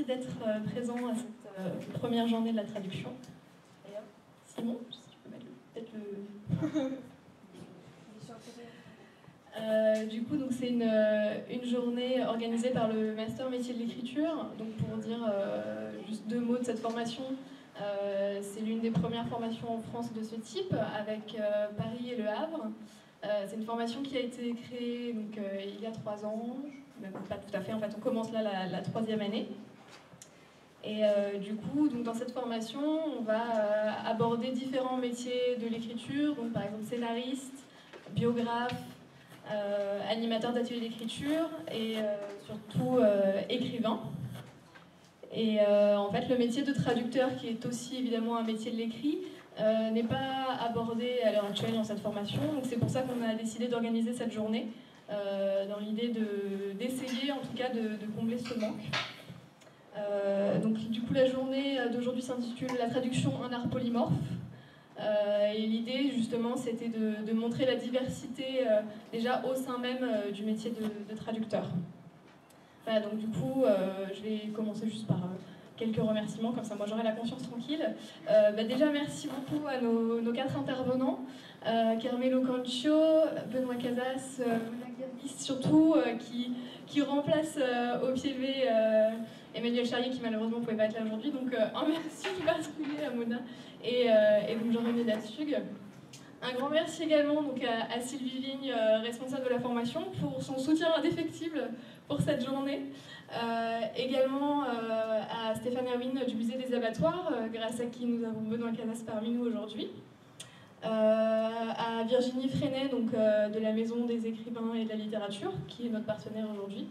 d'être présent à cette première journée de la traduction. D'ailleurs, Simon, si tu peux mettre peut-être le... Du coup, donc c'est une journée organisée par le Master Métier de l'Écriture. Donc pour dire juste 2 mots de cette formation, c'est l'une des premières formations en France de ce type, avec Paris et Le Havre. C'est une formation qui a été créée donc, il y a 3 ans, même pas tout à fait, en fait on commence là la 3e année. Et du coup, donc, dans cette formation, on va aborder différents métiers de l'écriture, donc par exemple scénariste, biographe, animateur d'ateliers d'écriture et surtout écrivain. Et en fait, le métier de traducteur, qui est aussi évidemment un métier de l'écrit, n'est pas abordé à l'heure actuelle dans cette formation. Donc c'est pour ça qu'on a décidé d'organiser cette journée, dans l'idée d'essayer en tout cas de combler ce manque. Donc du coup, la journée d'aujourd'hui s'intitule « La traduction, un art polymorphe ». Et l'idée, justement, c'était de montrer la diversité déjà au sein même du métier de traducteur. Voilà, donc du coup, je vais commencer juste par quelques remerciements, comme ça moi j'aurai la conscience tranquille. Déjà, merci beaucoup à nos 4 intervenants, Carmelo Cancio, Benoît Casas, Mona Guerbis surtout, qui remplace au pied levé Emmanuel Charrier, qui malheureusement ne pouvait pas être là aujourd'hui. Donc un merci tout particulier à Mona et donc Jean-René Datsug. Un grand merci également donc, à Sylvie Vigne, responsable de la formation, pour son soutien indéfectible pour cette journée. Également à Stéphane Erwin du musée des abattoirs, grâce à qui nous avons Benoît Casas parmi nous aujourd'hui. À Virginie Freinet, donc, de la Maison des écrivains et de la littérature, qui est notre partenaire aujourd'hui.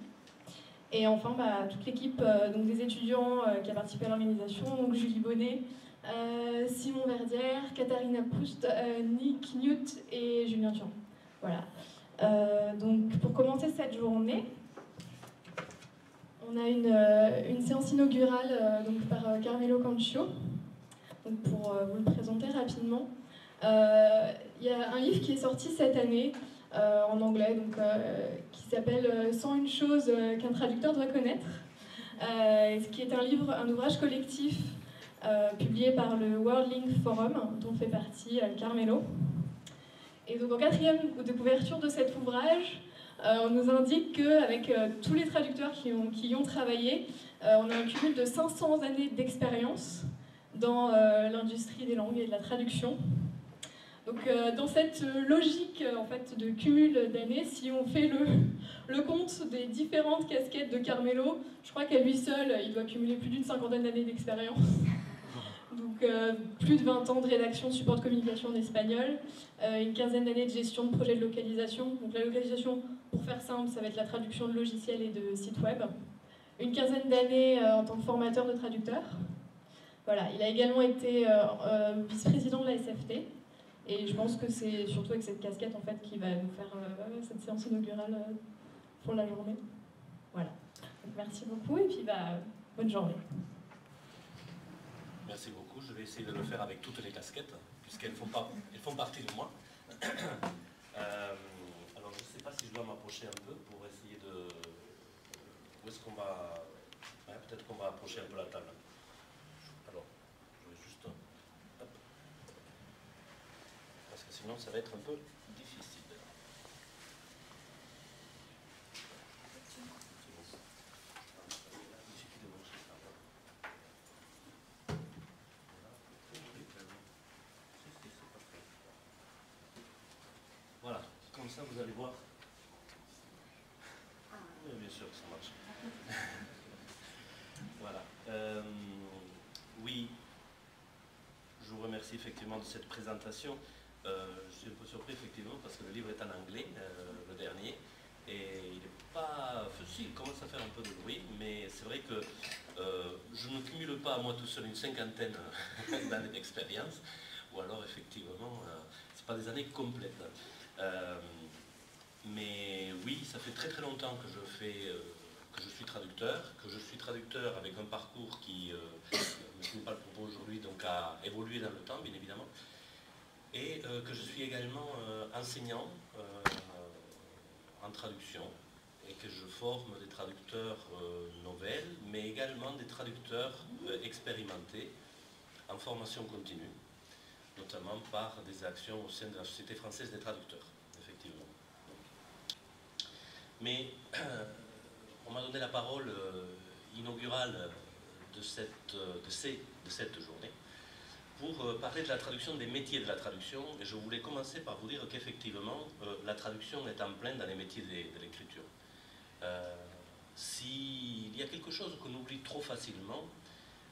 Et enfin, toute l'équipe donc des étudiants qui a participé à l'organisation, donc Julie Bonnet, Simon Verdière, Katharina Proust, Nick Newt et Julien Durand. Voilà. Donc pour commencer cette journée, on a une séance inaugurale donc par Carmelo Cancio. Donc pour vous le présenter rapidement, il y a un livre qui est sorti cette année en anglais, donc, qui s'appelle « 101 choses qu'un traducteur doit connaître », ce qui est un ouvrage collectif publié par le Worldling Forum, dont fait partie Carmelo. Et donc en 4e de couverture de cet ouvrage, on nous indique qu'avec tous les traducteurs qui y ont travaillé, on a un cumul de 500 années d'expérience dans l'industrie des langues et de la traduction. Donc dans cette logique en fait, de cumul d'années, si on fait le compte des différentes casquettes de Carmelo, je crois qu'à lui seul, il doit cumuler plus d'une 50aine d'années d'expérience. Donc plus de 20 ans de rédaction, support de communication en espagnol, une 15aine d'années de gestion de projets de localisation. Donc la localisation, pour faire simple, ça va être la traduction de logiciels et de sites web. Une 15aine d'années en tant que formateur de traducteurs. Voilà, il a également été vice-président de la SFT. Et je pense que c'est surtout avec cette casquette en fait, qui va nous faire cette séance inaugurale pour la journée. Voilà. Donc, merci beaucoup et puis bonne journée. Merci beaucoup. Je vais essayer de le faire avec toutes les casquettes, puisqu'elles font partie de moi. Alors, je ne sais pas si je dois m'approcher un peu pour essayer de... Où est-ce qu'on va... Ouais, peut-être qu'on va approcher un peu la table. Alors, je vais juste... Hop. Parce que sinon, ça va être un peu difficile. Voilà, comme ça vous allez voir. Oui, bien sûr que ça marche. Voilà. Oui, je vous remercie effectivement de cette présentation. Je suis un peu surpris effectivement parce que le livre est en anglais, le dernier, et il n'est pas... Si, il commence à faire un peu de bruit, mais c'est vrai que je ne cumule pas à moi tout seul une 50aine d'années d'expérience, ou alors effectivement, c'est pas des années complètes. Mais oui, ça fait très très longtemps que je suis traducteur avec un parcours qui, je ne pas le propos aujourd'hui, donc a évolué dans le temps, bien évidemment, et que je suis également enseignant en traduction, et que je forme des traducteurs nouvelles, mais également des traducteurs expérimentés en formation continue, notamment par des actions au sein de la Société française des traducteurs, effectivement. Mais on m'a donné la parole inaugurale de cette journée pour parler de la traduction, des métiers de la traduction, et je voulais commencer par vous dire qu'effectivement, la traduction est en plein dans les métiers de l'écriture. S'il y a quelque chose qu'on oublie trop facilement,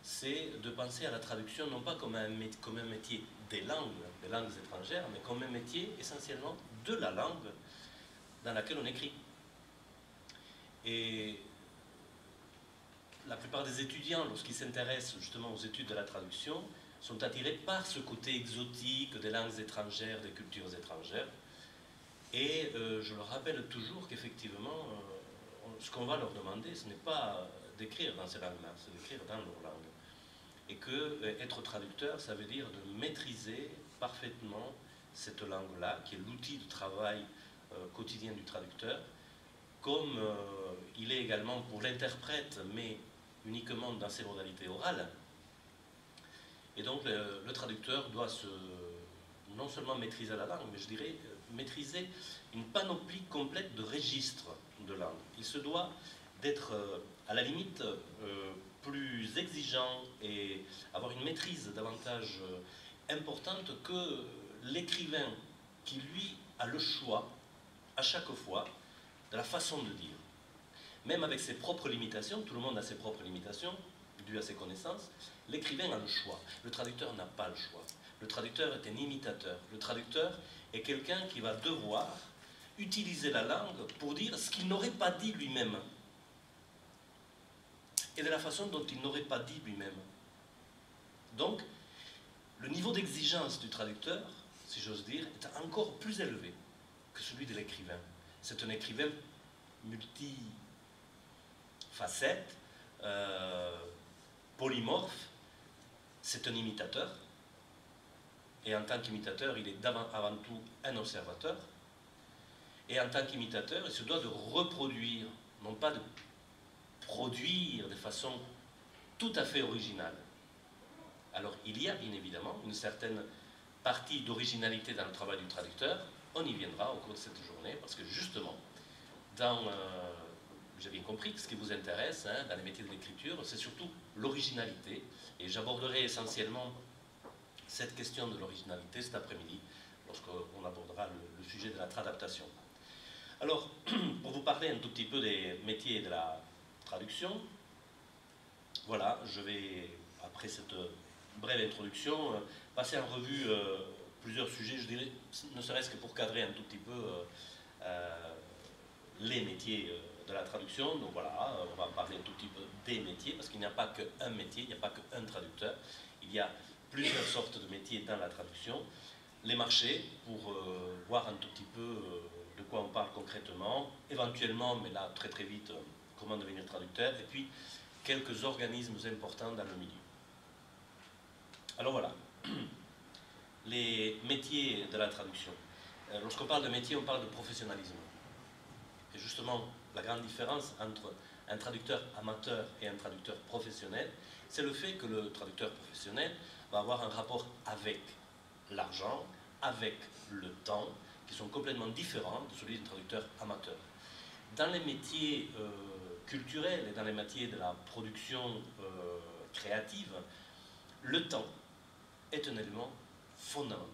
c'est de penser à la traduction non pas comme un métier des langues étrangères, mais comme un métier essentiellement de la langue dans laquelle on écrit. Et la plupart des étudiants, lorsqu'ils s'intéressent justement aux études de la traduction, sont attirés par ce côté exotique des langues étrangères, des cultures étrangères. Et je leur rappelle toujours qu'effectivement, ce qu'on va leur demander, ce n'est pas d'écrire dans ces langues-là, c'est d'écrire dans leur langue. Et que être traducteur, ça veut dire de maîtriser parfaitement cette langue-là, qui est l'outil de travail quotidien du traducteur, comme il est également pour l'interprète, mais uniquement dans ses modalités orales. Et donc le traducteur doit non seulement maîtriser la langue, mais je dirais maîtriser une panoplie complète de registres de langue. Il se doit d'être à la limite plus exigeant et avoir une maîtrise davantage importante que l'écrivain qui, lui, a le choix, à chaque fois, de la façon de dire. Même avec ses propres limitations, tout le monde a ses propres limitations, dues à ses connaissances, l'écrivain a le choix. Le traducteur n'a pas le choix. Le traducteur est un imitateur. Le traducteur est quelqu'un qui va devoir utiliser la langue pour dire ce qu'il n'aurait pas dit lui-même. Et de la façon dont il n'aurait pas dit lui-même. Donc, le niveau d'exigence du traducteur, si j'ose dire, est encore plus élevé que celui de l'écrivain. C'est un écrivain multifacette, polymorphe, c'est un imitateur, et en tant qu'imitateur, il est avant tout un observateur, et en tant qu'imitateur, il se doit de reproduire, non pas de produire de façon tout à fait originale. Alors, il y a bien évidemment une certaine partie d'originalité dans le travail du traducteur, on y viendra au cours de cette journée, parce que justement, j'ai bien compris que ce qui vous intéresse dans les métiers de l'écriture, c'est surtout l'originalité. Et j'aborderai essentiellement cette question de l'originalité cet après-midi, lorsqu'on abordera le sujet de la tradaptation. Alors, pour vous parler un tout petit peu des métiers de la traduction, voilà, je vais, après cette brève introduction, passer en revue plusieurs sujets, je dirais, ne serait-ce que pour cadrer un tout petit peu les métiers de la traduction. Donc voilà, on va parler un tout petit peu des métiers, parce qu'il n'y a pas qu'un métier, il n'y a pas qu'un traducteur, il y a plusieurs sortes de métiers dans la traduction. Les marchés, pour voir un tout petit peu de quoi on parle concrètement, éventuellement, mais là très très vite, comment devenir traducteur, et puis quelques organismes importants dans le milieu. Alors voilà, les métiers de la traduction. Lorsqu'on parle de métier, on parle de professionnalisme. Et justement, la grande différence entre un traducteur amateur et un traducteur professionnel, c'est le fait que le traducteur professionnel va avoir un rapport avec l'argent, avec le temps, qui sont complètement différents de celui du traducteur amateur. Dans les métiers culturels et dans les métiers de la production créative, le temps est un élément fondamental.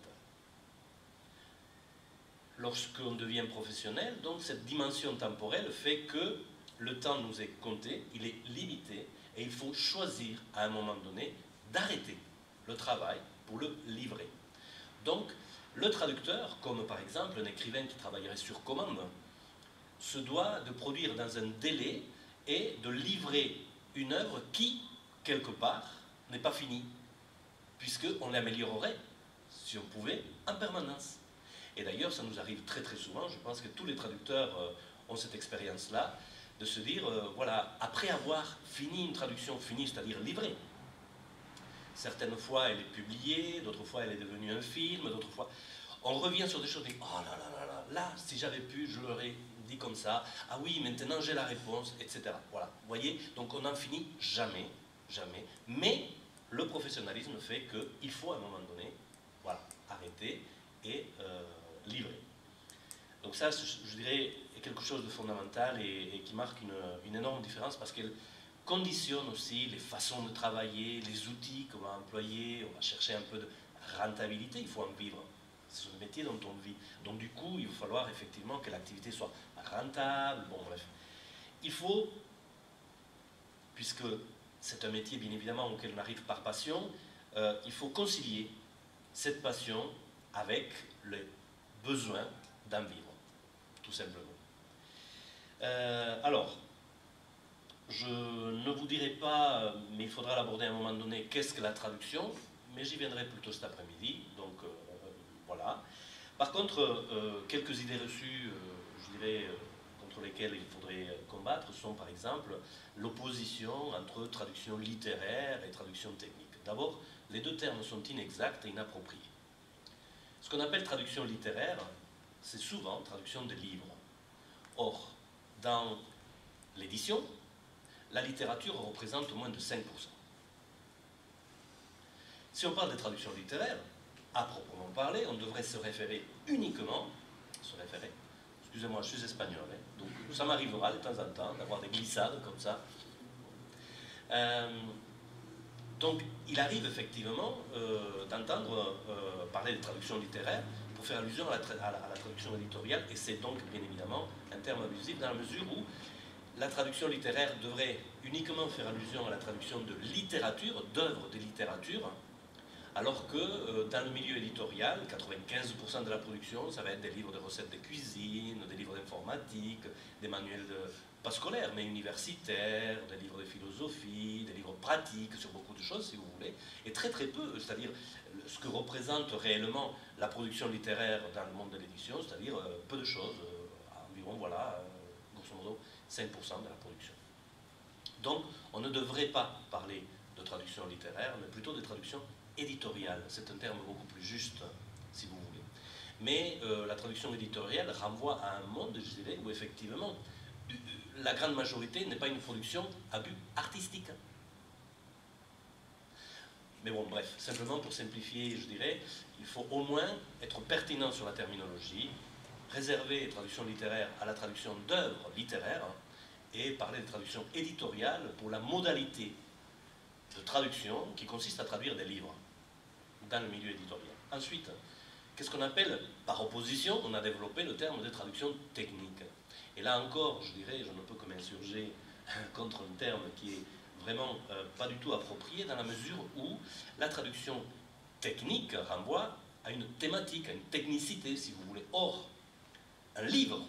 Lorsqu'on devient professionnel, donc cette dimension temporelle fait que le temps nous est compté, il est limité, et il faut choisir à un moment donné d'arrêter le travail pour le livrer. Donc, le traducteur, comme par exemple un écrivain qui travaillerait sur commande, se doit de produire dans un délai et de livrer une œuvre qui, quelque part, n'est pas finie, puisqu'on l'améliorerait, si on pouvait, en permanence. Et d'ailleurs, ça nous arrive très très souvent, je pense que tous les traducteurs ont cette expérience-là, de se dire, voilà, après avoir fini une traduction finie, c'est-à-dire livrée, certaines fois elle est publiée, d'autres fois elle est devenue un film, d'autres fois... On revient sur des choses, on dit, oh là là là là, là, si j'avais pu, je l'aurais dit comme ça, ah oui, maintenant j'ai la réponse, etc. Voilà, vous voyez, donc on n'en finit jamais, jamais, mais le professionnalisme fait qu'il faut à un moment donné, voilà, arrêter et livrer. Donc ça, je dirais, est quelque chose de fondamental et qui marque une énorme différence parce qu'elle conditionne aussi les façons de travailler, les outils qu'on va employer, on va chercher un peu de rentabilité, il faut en vivre. C'est un métier dont on vit. Donc du coup, il va falloir effectivement que l'activité soit rentable, bon bref. Il faut, puisque c'est un métier bien évidemment auquel on arrive par passion, il faut concilier cette passion avec le besoin d'en vivre, tout simplement. Alors, je ne vous dirai pas, mais il faudra l'aborder à un moment donné, qu'est-ce que la traduction, mais j'y viendrai plutôt cet après-midi, donc voilà. Par contre, quelques idées reçues, je dirais, contre lesquelles il faudrait combattre, sont par exemple l'opposition entre traduction littéraire et traduction technique. D'abord, les deux termes sont inexacts et inappropriés. Ce qu'on appelle traduction littéraire, c'est souvent traduction de livres. Or, dans l'édition, la littérature représente moins de 5%. Si on parle de traduction littéraire, à proprement parler, on devrait se référer uniquement, excusez-moi, je suis espagnol, hein, donc ça m'arrivera de temps en temps d'avoir des glissades comme ça. Donc il arrive effectivement d'entendre parler de traduction littéraire pour faire allusion à la traduction éditoriale, et c'est donc bien évidemment un terme abusif dans la mesure où la traduction littéraire devrait uniquement faire allusion à la traduction de littérature, d'œuvres de littérature, alors que dans le milieu éditorial, 95% de la production, ça va être des livres de recettes de cuisine, des livres d'informatique, des manuels pas scolaires, mais universitaires, des livres de philosophie, des livres pratiques sur beaucoup de choses, si vous voulez, et très très peu, c'est-à-dire ce que représente réellement la production littéraire dans le monde de l'édition, c'est-à-dire peu de choses, environ, voilà, grosso modo, 5% de la production. Donc, on ne devrait pas parler de traduction littéraire, mais plutôt de traduction éditoriale. C'est un terme beaucoup plus juste, si vous voulez. Mais la traduction éditoriale renvoie à un monde, je dirais, où effectivement, la grande majorité n'est pas une production à but artistique. Mais bon, bref, simplement pour simplifier, je dirais, il faut au moins être pertinent sur la terminologie, réserver les traductions littéraires à la traduction d'œuvres littéraires, et parler de traduction éditoriale pour la modalité de traduction qui consiste à traduire des livres dans le milieu éditorial. Ensuite, qu'est-ce qu'on appelle, par opposition, on a développé le terme de traduction technique. Et là encore, je dirais, je ne peux que m'insurger contre un terme qui est vraiment pas du tout approprié dans la mesure où la traduction technique renvoie à une thématique, à une technicité, si vous voulez. Or, un livre,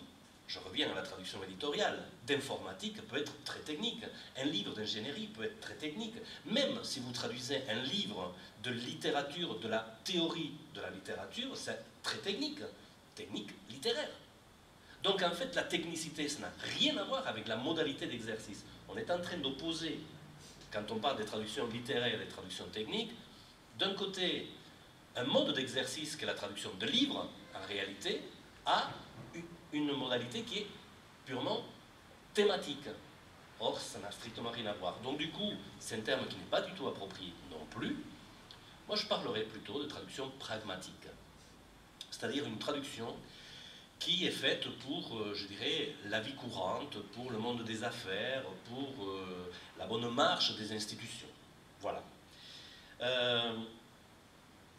je reviens à la traduction éditoriale, d'informatique peut être très technique, un livre d'ingénierie peut être très technique, même si vous traduisez un livre de littérature, de la théorie de la littérature, c'est très technique, technique littéraire. Donc en fait, la technicité, ça n'a rien à voir avec la modalité d'exercice. On est en train d'opposer, quand on parle des traductions littéraires et des traductions techniques, d'un côté, un mode d'exercice qui est la traduction de livres, en réalité, à une modalité qui est purement thématique. Or, ça n'a strictement rien à voir. Donc du coup, c'est un terme qui n'est pas du tout approprié non plus. Moi, je parlerais plutôt de traduction pragmatique, c'est-à-dire une traduction qui est faite pour, je dirais, la vie courante, pour le monde des affaires, pour la bonne marche des institutions. Voilà.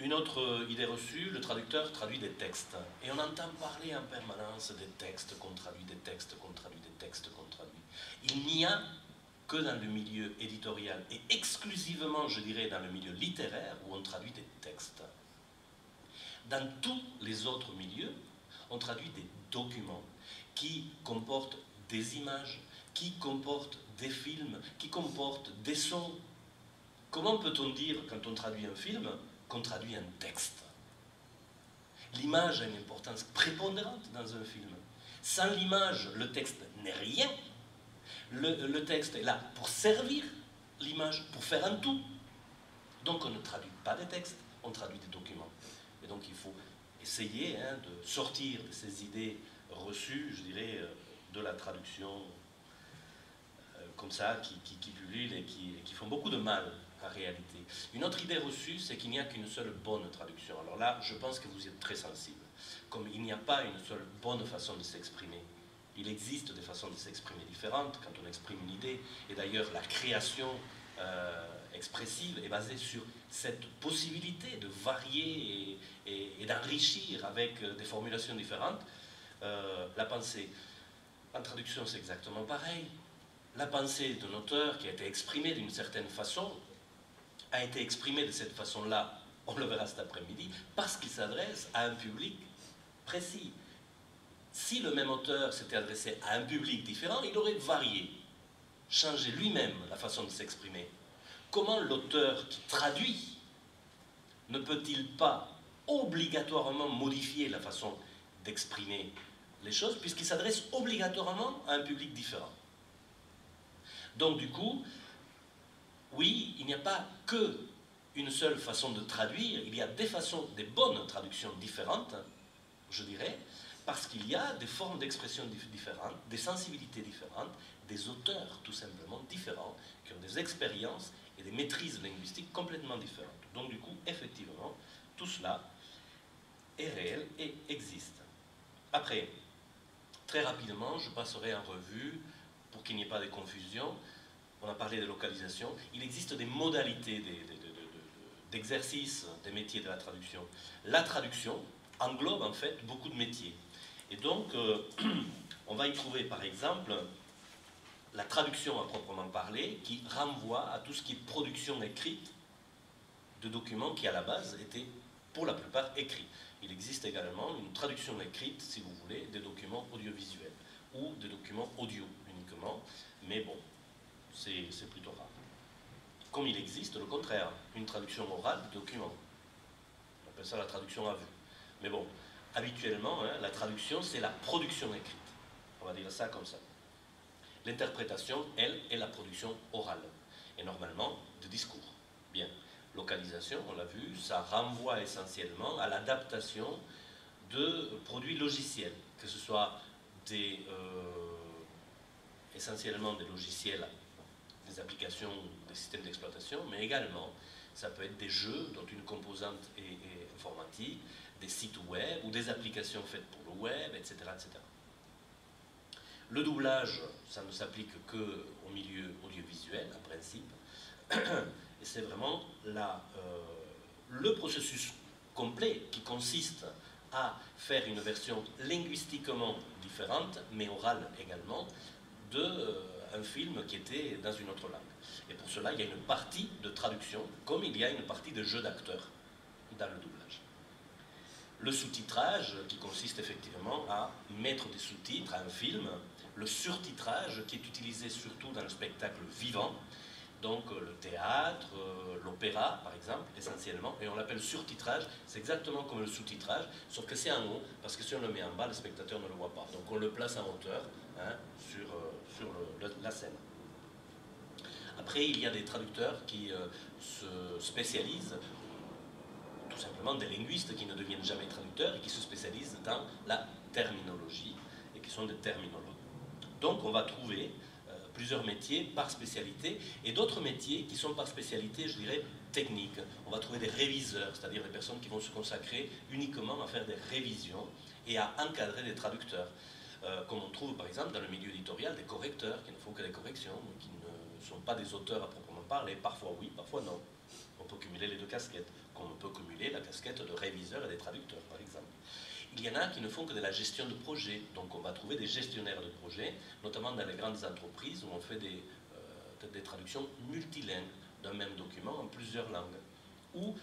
Une autre idée reçue, le traducteur traduit des textes. Et on entend parler en permanence des textes qu'on traduit, des textes qu'on traduit, des textes qu'on traduit. Il n'y a que dans le milieu éditorial, et exclusivement, je dirais, dans le milieu littéraire, où on traduit des textes. Dans tous les autres milieux, on traduit des documents qui comportent des images, qui comportent des films, qui comportent des sons. Comment peut-on dire, quand on traduit un film, qu'on traduit un texte? L'image a une importance prépondérante dans un film. Sans l'image, le texte n'est rien. Le texte est là pour servir l'image, pour faire un tout. Donc on ne traduit pas des textes, on traduit des documents. Et donc il faut essayer de sortir de ces idées reçues, je dirais, de la traduction comme ça, qui pullulent et qui font beaucoup de mal en réalité. Une autre idée reçue, c'est qu'il n'y a qu'une seule bonne traduction. Alors là, je pense que vous êtes très sensible. Comme il n'y a pas une seule bonne façon de s'exprimer, il existe des façons de s'exprimer différentes quand on exprime une idée. Et d'ailleurs, la création expressive est basée sur cette possibilité de varier et d'enrichir avec des formulations différentes la pensée. En traduction, c'est exactement pareil. La pensée d'un auteur qui a été exprimée d'une certaine façon a été exprimée de cette façon-là, on le verra cet après-midi, parce qu'il s'adresse à un public précis. Si le même auteur s'était adressé à un public différent, il aurait varié, changé lui-même la façon de s'exprimer. Comment l'auteur qui traduit ne peut-il pas obligatoirement modifier la façon d'exprimer les choses, puisqu'il s'adresse obligatoirement à un public différent? Donc du coup, oui, il n'y a pas qu'une seule façon de traduire, il y a des façons, des bonnes traductions différentes, je dirais, parce qu'il y a des formes d'expression différentes, des sensibilités différentes, des auteurs tout simplement différents, qui ont des expériences et des maîtrises linguistiques complètement différentes. Donc du coup, effectivement, tout cela est réel et existe. Après, très rapidement, je passerai en revue, pour qu'il n'y ait pas de confusion, on a parlé de localisation, il existe des modalités d'exercice des métiers de la traduction. La traduction englobe en fait beaucoup de métiers. Et donc, on va y trouver par exemple la traduction à proprement parler, qui renvoie à tout ce qui est production écrite de documents qui à la base étaient pour la plupart écrits. Il existe également une traduction écrite, si vous voulez, des documents audiovisuels ou des documents audio uniquement, mais bon, c'est plutôt rare. Comme il existe le contraire, une traduction orale de documents. On appelle ça la traduction à vue. Mais bon, habituellement, la traduction, c'est la production écrite. On va dire ça comme ça. L'interprétation, elle, est la production orale. Et normalement, de discours. Bien. Localisation, on l'a vu, ça renvoie essentiellement à l'adaptation de produits logiciels, que ce soit essentiellement des logiciels, des applications, des systèmes d'exploitation, mais également, ça peut être des jeux dont une composante est informatique, des sites web ou des applications faites pour le web, etc., etc. Le doublage, ça ne s'applique qu'au milieu audiovisuel, en principe, et c'est vraiment le processus complet qui consiste à faire une version linguistiquement différente, mais orale également, d'un film qui était dans une autre langue. Et pour cela, il y a une partie de traduction, comme il y a une partie de jeu d'acteurs dans le doublage. Le sous-titrage, qui consiste effectivement à mettre des sous-titres à un film, le surtitrage, qui est utilisé surtout dans le spectacle vivant, donc le théâtre, l'opéra par exemple, essentiellement, et on l'appelle surtitrage, c'est exactement comme le sous-titrage, sauf que c'est en haut, parce que si on le met en bas, le spectateur ne le voit pas. Donc on le place en hauteur sur la scène. Après, il y a des traducteurs qui se spécialisent, tout simplement des linguistes qui ne deviennent jamais traducteurs et qui se spécialisent dans la terminologie et qui sont des terminologues. Donc on va trouver plusieurs métiers par spécialité et d'autres métiers qui sont par spécialité, je dirais, technique. On va trouver des réviseurs, c'est-à-dire des personnes qui vont se consacrer uniquement à faire des révisions et à encadrer des traducteurs. Comme on trouve par exemple dans le milieu éditorial des correcteurs qui ne font que des corrections, qui ne sont pas des auteurs à proprement parler, parfois oui, parfois non. On peut cumuler les deux casquettes, comme on peut cumuler la casquette de réviseur et des traducteurs par exemple. Il y en a qui ne font que de la gestion de projet, donc on va trouver des gestionnaires de projets, notamment dans les grandes entreprises où on fait des traductions multilingues d'un même document en plusieurs langues, ou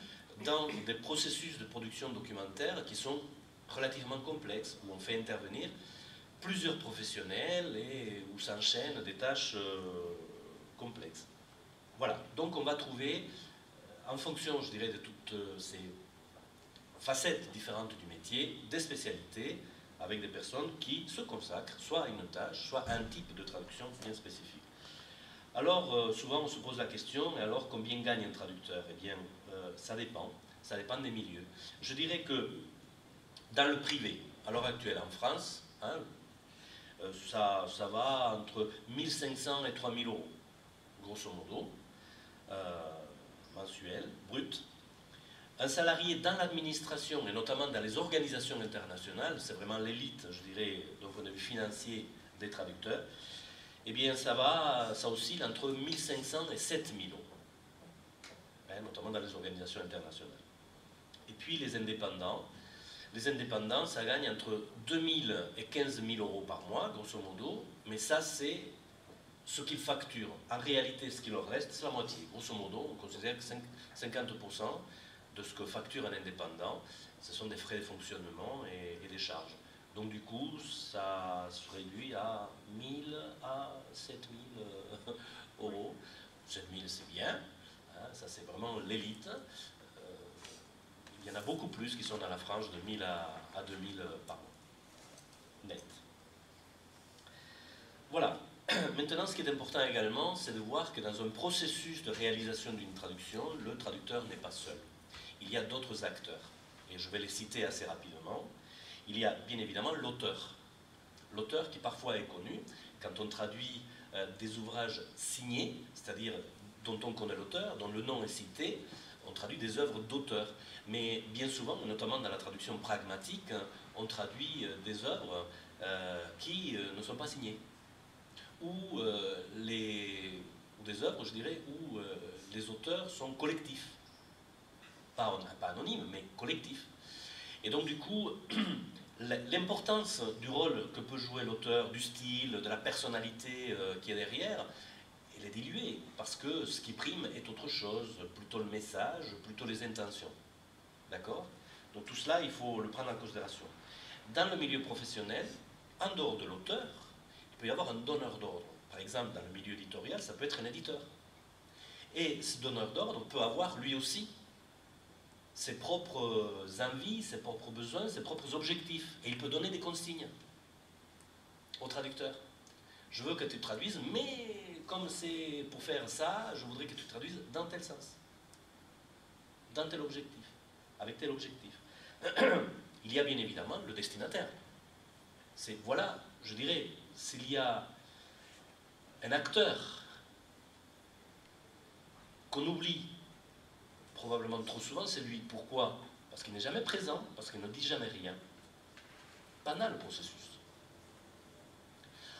dans des processus de production documentaire qui sont relativement complexes, où on fait intervenir plusieurs professionnels et où s'enchaînent des tâches complexes. Voilà, donc on va trouver, en fonction, je dirais, de toutes ces facettes différentes du métier, des spécialités avec des personnes qui se consacrent soit à une tâche, soit à un type de traduction bien spécifique. Alors, souvent on se pose la question, et alors combien gagne un traducteur? Eh bien, ça dépend des milieux. Je dirais que dans le privé, à l'heure actuelle en France, Ça va entre 1500 et 3000 euros, grosso modo, mensuel, brut. Un salarié dans l'administration, et notamment dans les organisations internationales, c'est vraiment l'élite, je dirais, d'un point de vue financier des traducteurs, eh bien ça oscille entre 1500 et 7000 euros, hein, notamment dans les organisations internationales. Et puis les indépendants, ça gagne entre 2000 et 15 000 euros par mois, grosso modo, mais ça c'est ce qu'ils facturent. En réalité, ce qui leur reste, c'est la moitié. Grosso modo, on considère que 50% de ce que facture un indépendant, ce sont des frais de fonctionnement et des charges. Donc du coup, ça se réduit à 1000 à 7000 euros. 7000 c'est bien, hein, ça c'est vraiment l'élite. Il y en a beaucoup plus qui sont dans la frange de 1000 à 2000 par mois, net. Voilà. Maintenant, ce qui est important également, c'est de voir que dans un processus de réalisation d'une traduction, le traducteur n'est pas seul. Il y a d'autres acteurs, et je vais les citer assez rapidement. Il y a bien évidemment l'auteur. L'auteur qui parfois est connu, quand on traduit des ouvrages signés, c'est-à-dire dont on connaît l'auteur, dont le nom est cité, on traduit des œuvres d'auteurs. Mais bien souvent, notamment dans la traduction pragmatique, on traduit des œuvres qui ne sont pas signées. Ou des œuvres, je dirais, où les auteurs sont collectifs. Pas anonymes, mais collectifs. Et donc, du coup, l'importance du rôle que peut jouer l'auteur, du style, de la personnalité qui est derrière, elle est diluée, parce que ce qui prime est autre chose, plutôt le message, plutôt les intentions. D'accord? Donc tout cela, il faut le prendre en considération. Dans le milieu professionnel, en dehors de l'auteur, il peut y avoir un donneur d'ordre. Par exemple, dans le milieu éditorial, ça peut être un éditeur. Et ce donneur d'ordre peut avoir lui aussi ses propres envies, ses propres besoins, ses propres objectifs. Et il peut donner des consignes au traducteur. Je veux que tu traduises, mais comme c'est pour faire ça, je voudrais que tu traduises dans tel sens, dans tel objectif, avec tel objectif. Il y a bien évidemment le destinataire. C'est, voilà, je dirais, s'il y a un acteur qu'on oublie probablement trop souvent, c'est lui. Pourquoi? Parce qu'il n'est jamais présent, parce qu'il ne dit jamais rien pendant le processus.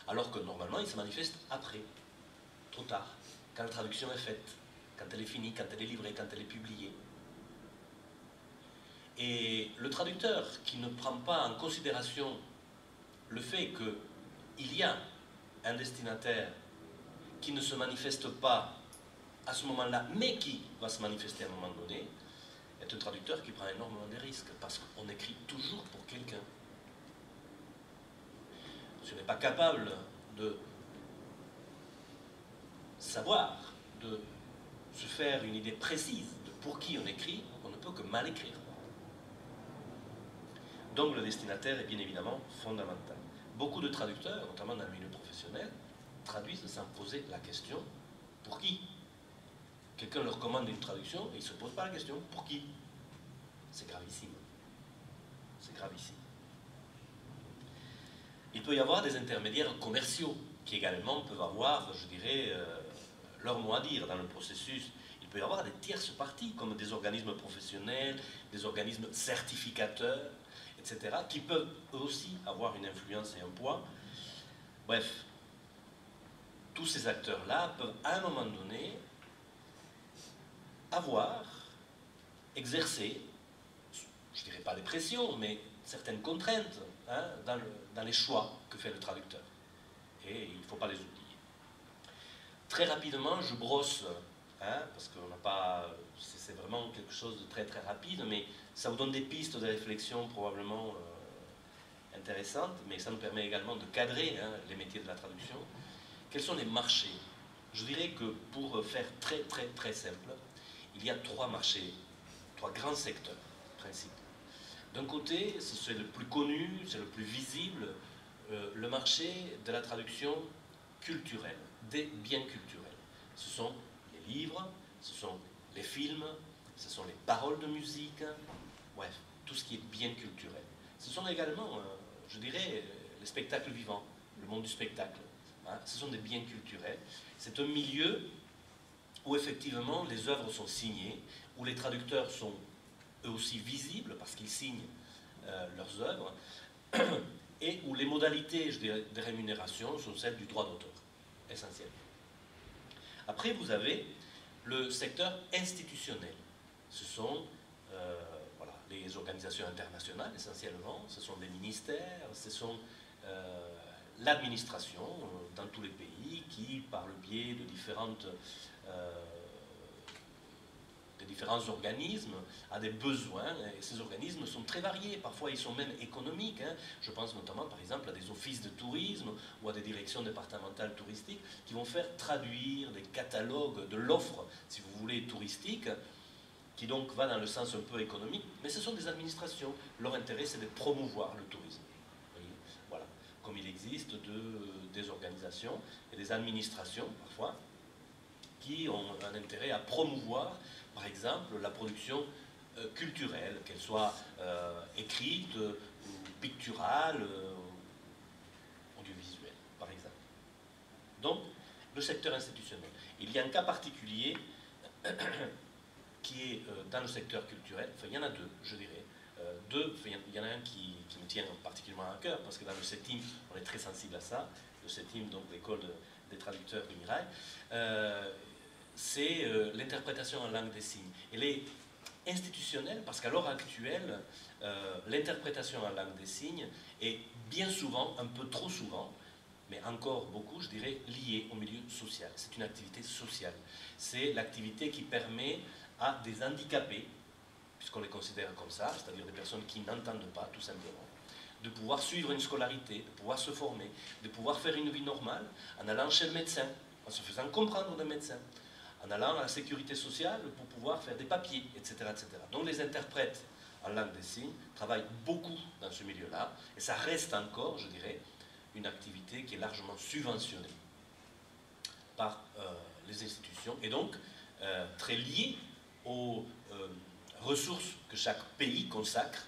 Alors que normalement, il se manifeste après, trop tard, quand la traduction est faite, quand elle est finie, quand elle est livrée, quand elle est publiée. Et le traducteur qui ne prend pas en considération le fait qu'il y a un destinataire qui ne se manifeste pas à ce moment-là, mais qui va se manifester à un moment donné, est un traducteur qui prend énormément de risques, parce qu'on écrit toujours pour quelqu'un. Si on n'est pas capable de savoir, de se faire une idée précise de pour qui on écrit, on ne peut que mal écrire. Donc le destinataire est bien évidemment fondamental. Beaucoup de traducteurs, notamment dans le milieu professionnel, traduisent sans poser la question « pour qui ?» Quelqu'un leur commande une traduction et ils ne se posent pas la question « pour qui ?» C'est gravissime. C'est gravissime. Il peut y avoir des intermédiaires commerciaux qui également peuvent avoir, je dirais, leur mot à dire dans le processus. Il peut y avoir des tierces parties comme des organismes professionnels, des organismes certificateurs, etc., qui peuvent eux aussi avoir une influence et un poids. Bref, tous ces acteurs-là peuvent à un moment donné exercer, je ne dirais pas des pressions, mais certaines contraintes hein, dans les choix que fait le traducteur. Et il ne faut pas les oublier. Très rapidement, je brosse, hein, parce qu'on n'a pas, c'est vraiment quelque chose de très très rapide, mais ça vous donne des pistes de réflexion probablement intéressantes, mais ça nous permet également de cadrer hein, les métiers de la traduction. Quels sont les marchés? Je dirais que pour faire très très très simple, il y a trois marchés, trois grands secteurs principaux. D'un côté, c'est le plus connu, c'est le plus visible, le marché de la traduction culturelle, des biens culturels. Ce sont les livres, ce sont les films, ce sont les paroles de musique, bref, tout ce qui est bien culturel. Ce sont également, je dirais, les spectacles vivants, le monde du spectacle. Hein. Ce sont des biens culturels. C'est un milieu où effectivement les œuvres sont signées, où les traducteurs sont eux aussi visibles parce qu'ils signent leurs œuvres, et où les modalités, je dirais, de rémunération sont celles du droit d'auteur, essentiellement. Après, vous avez le secteur institutionnel. Ce sont voilà, les organisations internationales, essentiellement, ce sont des ministères, ce sont l'administration dans tous les pays qui, par le biais de différents organismes, a des besoins, et ces organismes sont très variés, parfois ils sont même économiques. Hein. Je pense notamment par exemple à des offices de tourisme ou à des directions départementales touristiques qui vont faire traduire des catalogues de l'offre, si vous voulez, touristique, qui donc va dans le sens un peu économique, mais ce sont des administrations. Leur intérêt, c'est de promouvoir le tourisme. Vous voyez, voilà. Comme il existe des organisations et des administrations, parfois, qui ont un intérêt à promouvoir, par exemple, la production culturelle, qu'elle soit écrite, ou picturale, audiovisuelle, par exemple. Donc, le secteur institutionnel. Il y a un cas particulier qui est dans le secteur culturel, enfin il y en a deux, je dirais. Il y en a un qui me tient particulièrement à cœur, parce que dans le CETIM, on est très sensible à ça, le CETIM, donc l'école des traducteurs du Mirail, c'est l'interprétation en langue des signes. Elle est institutionnelle, parce qu'à l'heure actuelle, l'interprétation en langue des signes est bien souvent, un peu trop souvent, mais encore beaucoup, je dirais, liée au milieu social. C'est une activité sociale. C'est l'activité qui permet à des handicapés, puisqu'on les considère comme ça, c'est-à-dire des personnes qui n'entendent pas, tout simplement, de pouvoir suivre une scolarité, de pouvoir se former, de pouvoir faire une vie normale en allant chez le médecin, en se faisant comprendre d'un médecin, en allant à la sécurité sociale pour pouvoir faire des papiers, etc., etc. Donc les interprètes en langue des signes travaillent beaucoup dans ce milieu-là, et ça reste encore, je dirais, une activité qui est largement subventionnée par les institutions, et donc très liée aux ressources que chaque pays consacre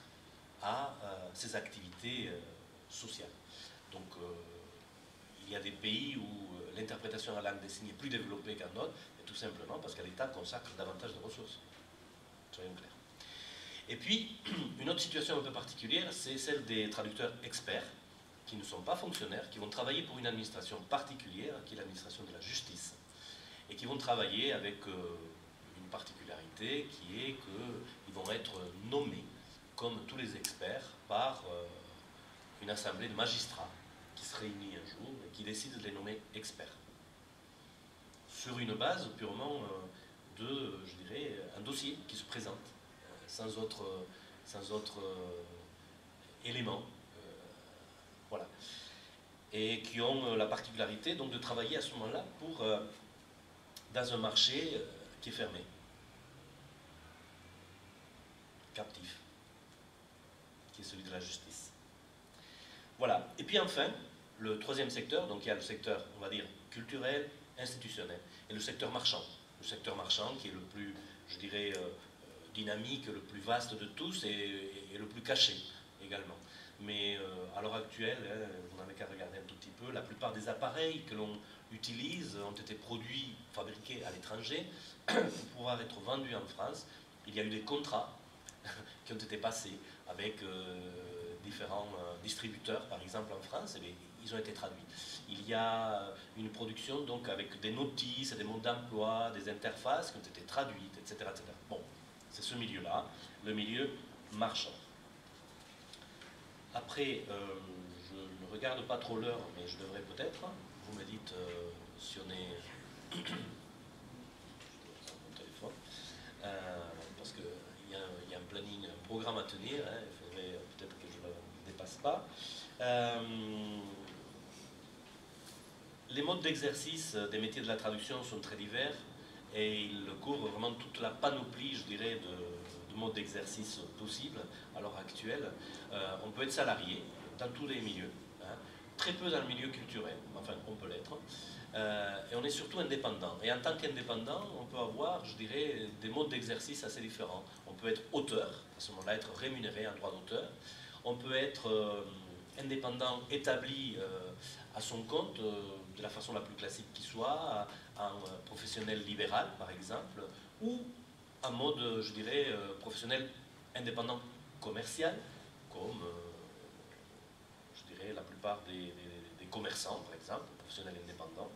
à ses activités sociales. Donc il y a des pays où l'interprétation en langue des signes est plus développée qu'en d'autres, et tout simplement parce que l'État consacre davantage de ressources. Soyons clairs. Et puis, une autre situation un peu particulière, c'est celle des traducteurs experts, qui ne sont pas fonctionnaires, qui vont travailler pour une administration particulière, qui est l'administration de la justice, et qui vont travailler avec une particularité qui est qu'ils vont être nommés, comme tous les experts, par une assemblée de magistrats qui se réunit un jour et qui décide de les nommer experts. Sur une base purement de, je dirais, un dossier qui se présente, sans autre élément. Voilà. Et qui ont la particularité donc de travailler à ce moment-là dans un marché qui est fermé, captif, qui est celui de la justice. Voilà. Et puis enfin, le troisième secteur, donc il y a le secteur, on va dire, culturel, institutionnel, et le secteur marchand. Le secteur marchand qui est le plus, je dirais, dynamique, le plus vaste de tous et le plus caché également. Mais à l'heure actuelle, vous n'avez qu'à regarder un tout petit peu, la plupart des appareils que l'on utilise ont été produits, fabriqués à l'étranger pour pouvoir être vendus en France. Il y a eu des contrats qui ont été passés avec différents distributeurs, par exemple en France, et ils ont été traduits. Il y a une production donc avec des notices, des modes d'emploi, des interfaces qui ont été traduites, etc. etc. Bon, c'est ce milieu-là, le milieu marchand. Après, je ne regarde pas trop l'heure, mais je devrais peut-être. Vous me dites si on est... je dois prendre mon téléphone. Parce qu'il y a un planning, un programme à tenir. Hein, il faudrait peut-être que je ne le dépasse pas. Les modes d'exercice des métiers de la traduction sont très divers et ils couvrent vraiment toute la panoplie, je dirais, de modes d'exercice possibles à l'heure actuelle. On peut être salarié dans tous les milieux, hein, très peu dans le milieu culturel, enfin on peut l'être, et on est surtout indépendant. Et en tant qu'indépendant, on peut avoir, je dirais, des modes d'exercice assez différents. On peut être auteur, à ce moment-là être rémunéré en droit d'auteur. On peut être indépendant établi à son compte, de la façon la plus classique qui soit, un professionnel libéral par exemple, ou un mode, je dirais, professionnel indépendant commercial, comme je dirais la plupart des commerçants par exemple, professionnels indépendants.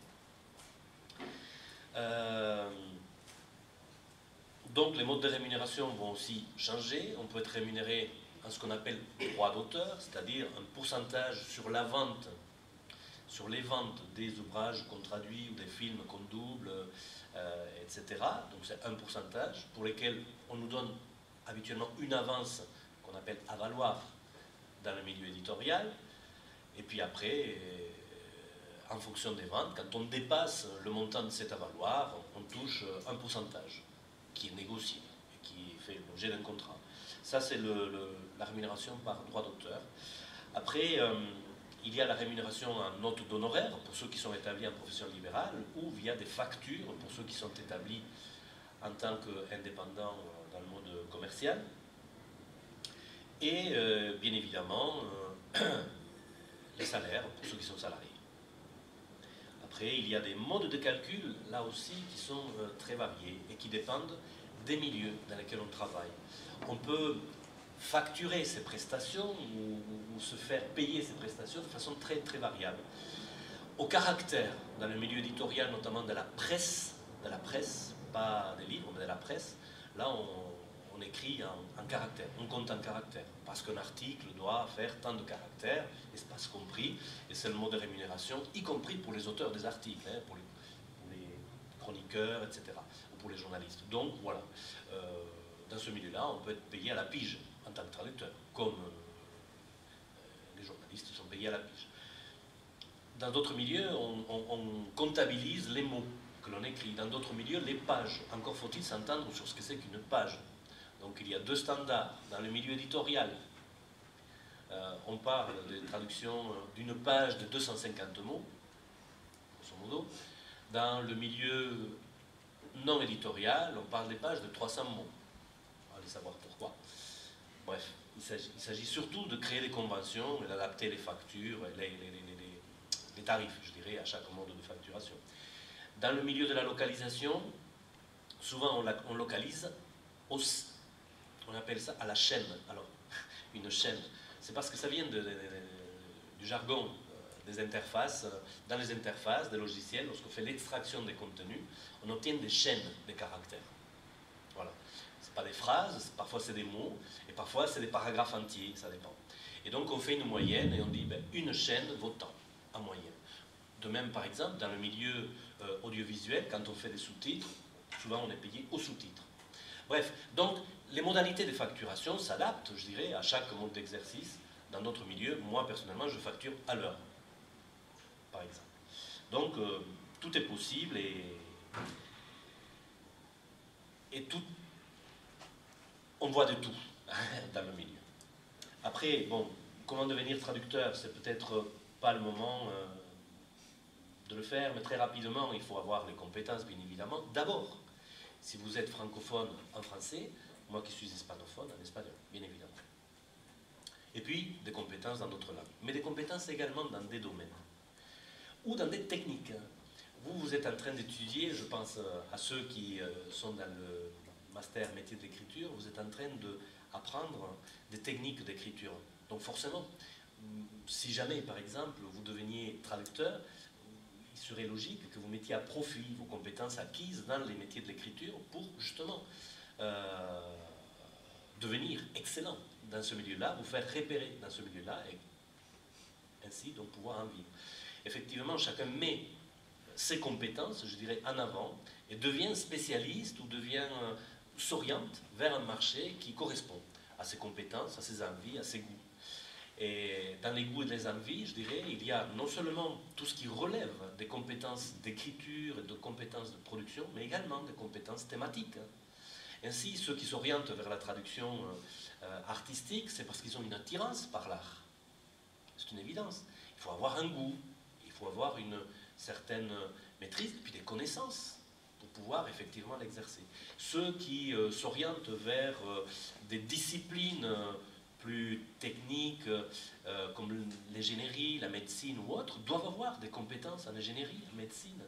Donc les modes de rémunération vont aussi changer. On peut être rémunéré en ce qu'on appelle droit d'auteur, c'est-à-dire un pourcentage sur la vente, sur les ventes des ouvrages qu'on traduit ou des films qu'on double, etc. Donc c'est un pourcentage pour lesquels on nous donne habituellement une avance qu'on appelle avaloir dans le milieu éditorial. Et puis après, en fonction des ventes, quand on dépasse le montant de cet avaloir, on touche un pourcentage qui est négocié et qui fait l'objet d'un contrat. Ça, c'est la rémunération par droit d'auteur. Après, il y a la rémunération en note d'honoraires pour ceux qui sont établis en profession libérale ou via des factures pour ceux qui sont établis en tant qu'indépendants dans le mode commercial. Et bien évidemment, les salaires pour ceux qui sont salariés. Après, il y a des modes de calcul, là aussi, qui sont très variés et qui dépendent des milieux dans lesquels on travaille. On peut facturer ces prestations ou se faire payer ces prestations de façon très, très variable. Au caractère, dans le milieu éditorial, notamment de la presse, pas des livres, mais de la presse, là, on écrit en caractère, on compte en caractère, parce qu'un article doit faire tant de caractères, espace compris, et c'est le mode de rémunération, y compris pour les auteurs des articles, hein, pour les chroniqueurs, etc., ou pour les journalistes. Donc voilà, dans ce milieu-là, on peut être payé à la pige en tant que traducteur, comme les journalistes sont payés à la pige. Dans d'autres milieux, on comptabilise les mots que l'on écrit. Dans d'autres milieux, les pages. Encore faut-il s'entendre sur ce que c'est qu'une page. Donc il y a deux standards. Dans le milieu éditorial, on parle de traduction d'une page de 250 mots, grosso modo. Dans le milieu non éditorial, on parle des pages de 300 mots. Allez savoir pourquoi. Bref, il s'agit surtout de créer des conventions et d'adapter les factures, les tarifs, je dirais, à chaque mode de facturation. Dans le milieu de la localisation, souvent on localise on appelle ça à la chaîne. Alors, une chaîne, c'est parce que ça vient du jargon des interfaces. Dans les interfaces des logiciels, lorsqu'on fait l'extraction des contenus, on obtient des chaînes de caractères. Voilà. Ce pas des phrases, parfois c'est des mots, et parfois c'est des paragraphes entiers, ça dépend. Et donc on fait une moyenne et on dit ben, une chaîne vaut tant, en moyenne. De même, par exemple, dans le milieu audiovisuel, quand on fait des sous-titres, souvent on est payé aux sous-titres. Bref, donc les modalités de facturation s'adaptent, je dirais, à chaque mode d'exercice. Dans d'autres milieux, moi personnellement, je facture à l'heure, par exemple. Donc, tout est possible et tout, on voit de tout dans le milieu. Après, bon, comment devenir traducteur, c'est peut-être pas le moment de le faire, mais très rapidement, il faut avoir les compétences, bien évidemment. D'abord, si vous êtes francophone en français, moi qui suis hispanophone en espagnol, bien évidemment. Et puis, des compétences dans d'autres langues. Mais des compétences également dans des domaines. Ou dans des techniques. Vous êtes en train d'étudier, je pense à ceux qui sont dans le master métier d'écriture, vous êtes en train d'apprendre des techniques d'écriture. Donc forcément, si jamais, par exemple, vous deveniez traducteur, il serait logique que vous mettiez à profit vos compétences acquises dans les métiers de l'écriture pour justement devenir excellent dans ce milieu-là, vous faire repérer dans ce milieu-là et ainsi donc pouvoir en vivre. Effectivement, chacun met ses compétences, je dirais, en avant et devient spécialiste ou s'oriente vers un marché qui correspond à ses compétences, à ses envies, à ses goûts. Et dans les goûts et les envies, je dirais, il y a non seulement tout ce qui relève des compétences d'écriture et de compétences de production, mais également des compétences thématiques. Ainsi, ceux qui s'orientent vers la traduction artistique, c'est parce qu'ils ont une attirance par l'art. C'est une évidence. Il faut avoir un goût, il faut avoir une certaine maîtrise et puis des connaissances pour pouvoir effectivement l'exercer. Ceux qui s'orientent vers des disciplines plus techniques, comme l'ingénierie, la médecine ou autres, doivent avoir des compétences en ingénierie, en médecine.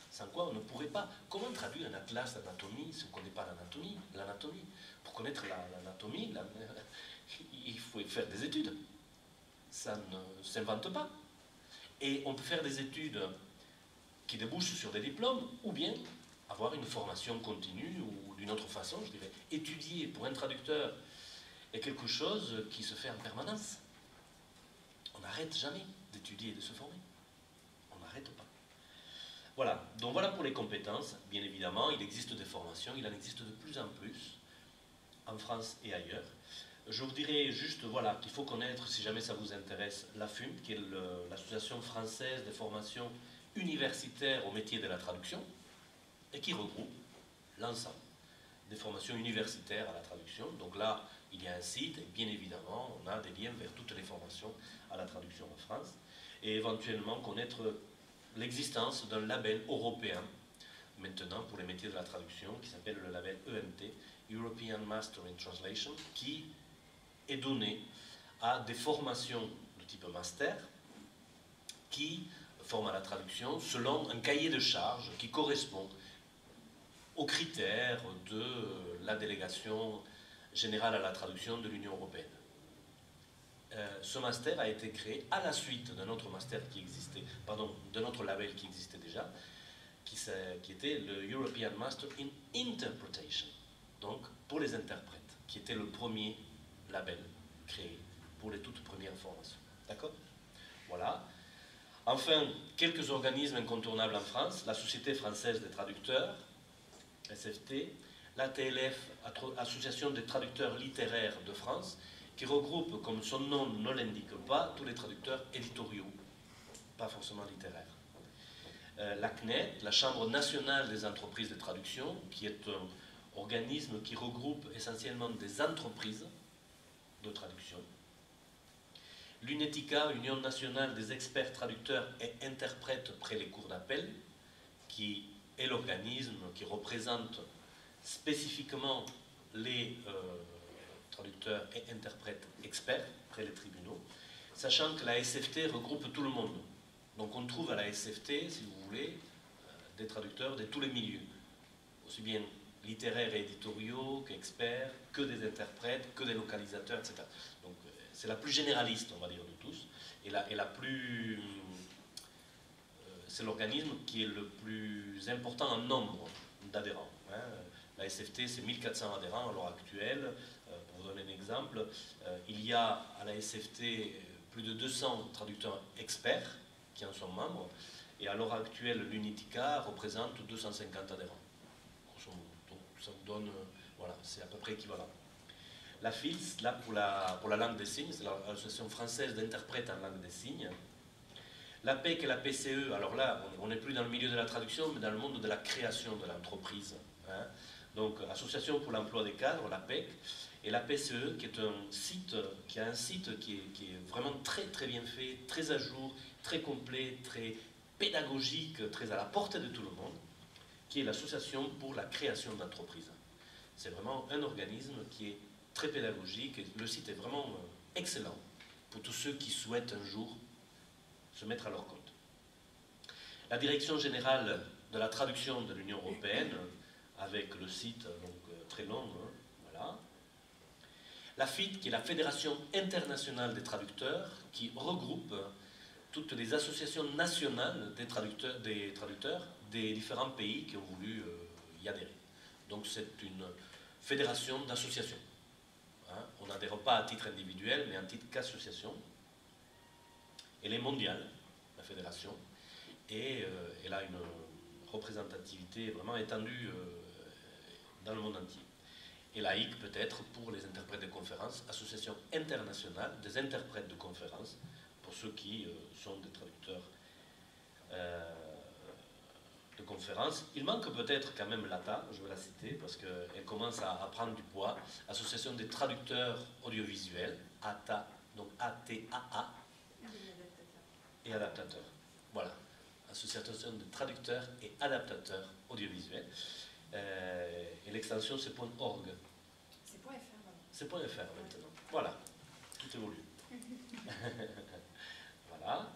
Sans quoi on ne pourrait pas. Comment traduire un atlas d'anatomie si on ne connaît pas l'anatomie? Pour connaître l'anatomie, il faut faire des études. Ça ne s'invente pas. Et on peut faire des études qui débouchent sur des diplômes, ou bien avoir une formation continue, ou d'une autre façon, je dirais, étudier pour un traducteur est quelque chose qui se fait en permanence. On n'arrête jamais d'étudier et de se former. On n'arrête pas. Voilà, donc voilà pour les compétences. Bien évidemment, il existe des formations, il en existe de plus en plus, en France et ailleurs. Je vous dirais juste voilà, qu'il faut connaître, si jamais ça vous intéresse, l'AFUM, qui est l'Association française des formations universitaires au métier de la traduction, et qui regroupe l'ensemble des formations universitaires à la traduction. Donc là, il y a un site, et bien évidemment, on a des liens vers toutes les formations à la traduction en France, et éventuellement connaître l'existence d'un label européen, maintenant pour les métiers de la traduction, qui s'appelle le label EMT, European Master in Translation, qui est donné à des formations de type master, qui forment à la traduction selon un cahier de charges qui correspond aux critères de la délégation générale à la traduction de l'Union européenne. Ce master a été créé à la suite d'un autre master qui existait, pardon, d'un autre label qui existait déjà, qui était le European Master in Interpretation, donc pour les interprètes, qui était le premier label créé pour les toutes premières formations. D'accord? Voilà. Enfin, quelques organismes incontournables en France, la Société française des traducteurs, SFT, l'ATLF, Association des traducteurs littéraires de France, qui regroupe, comme son nom ne l'indique pas, tous les traducteurs éditoriaux, pas forcément littéraires. La CNET, la Chambre nationale des entreprises de traduction, qui est un organisme qui regroupe essentiellement des entreprises de traduction. L'UNETICA, Union nationale des experts traducteurs et interprètes près les cours d'appel, qui est l'organisme qui représente spécifiquement les traducteurs et interprètes experts près les tribunaux, sachant que la SFT regroupe tout le monde. Donc on trouve à la SFT, si vous voulez, des traducteurs de tous les milieux, aussi bien littéraires et éditoriaux qu'experts, que des interprètes, que des localisateurs, etc. Donc c'est la plus généraliste, on va dire, de tous, et la plus... c'est l'organisme qui est le plus important en nombre d'adhérents. Hein. La SFT, c'est 1400 adhérents à l'heure actuelle. Pour vous donner un exemple, il y a à la SFT plus de 200 traducteurs experts qui en sont membres, et à l'heure actuelle, l'UNITICA représente 250 adhérents. Donc ça vous donne, voilà, c'est à peu près équivalent. La FILS, là pour la langue des signes, c'est l'Association française d'interprètes en langue des signes. L'APEC et la PCE, alors là, on n'est plus dans le milieu de la traduction, mais dans le monde de la création de l'entreprise. Hein. Donc, Association pour l'emploi des cadres, l'APEC, et la PCE, qui est un site, qui est vraiment très très bien fait, très à jour, très complet, très pédagogique, très à la portée de tout le monde, qui est l'Association pour la création d'entreprises. C'est vraiment un organisme qui est très pédagogique, et le site est vraiment excellent pour tous ceux qui souhaitent un jour se mettre à leur compte. La Direction générale de la traduction de l'Union européenne, avec le site donc, très long, hein, voilà. La FIT, qui est la Fédération internationale des traducteurs, qui regroupe toutes les associations nationales des traducteurs des différents pays qui ont voulu y adhérer. Donc c'est une fédération d'associations. Hein. On n'adhère pas à titre individuel, mais à titre qu'association. Elle est mondiale, la fédération, et elle a une représentativité vraiment étendue dans le monde entier. Et l'AIC peut-être pour les interprètes de conférences, Association internationale des interprètes de conférences, pour ceux qui sont des traducteurs de conférences. Il manque peut-être quand même l'ATA, je vais la citer, parce qu'elle commence à prendre du poids. Association des traducteurs audiovisuels, ATA, donc ATAA, et adaptateurs. Voilà. Association de traducteurs et adaptateurs audiovisuels. Et l'extension c'est .org. C'est .fr. C'est .fr maintenant. Voilà. tout évolue. Voilà.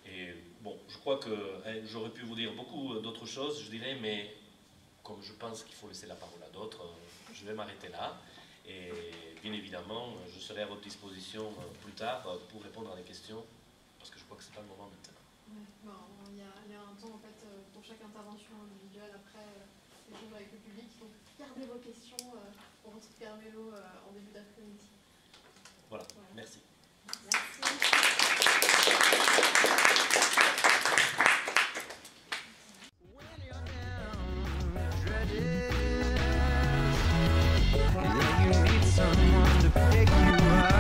Et bon, je crois que j'aurais pu vous dire beaucoup d'autres choses, je dirais, mais comme je pense qu'il faut laisser la parole à d'autres, je vais m'arrêter là. Et bien évidemment, je serai à votre disposition plus tard pour répondre à des questions, parce que je crois que ce n'est pas le moment maintenant. Ouais, bon, il y a un temps en fait, pour chaque intervention individuelle après l'échange avec le public. Donc gardez vos questions, on retrouve Carmelo en début d'après-midi. Voilà, merci. Merci. You need someone to pick you up.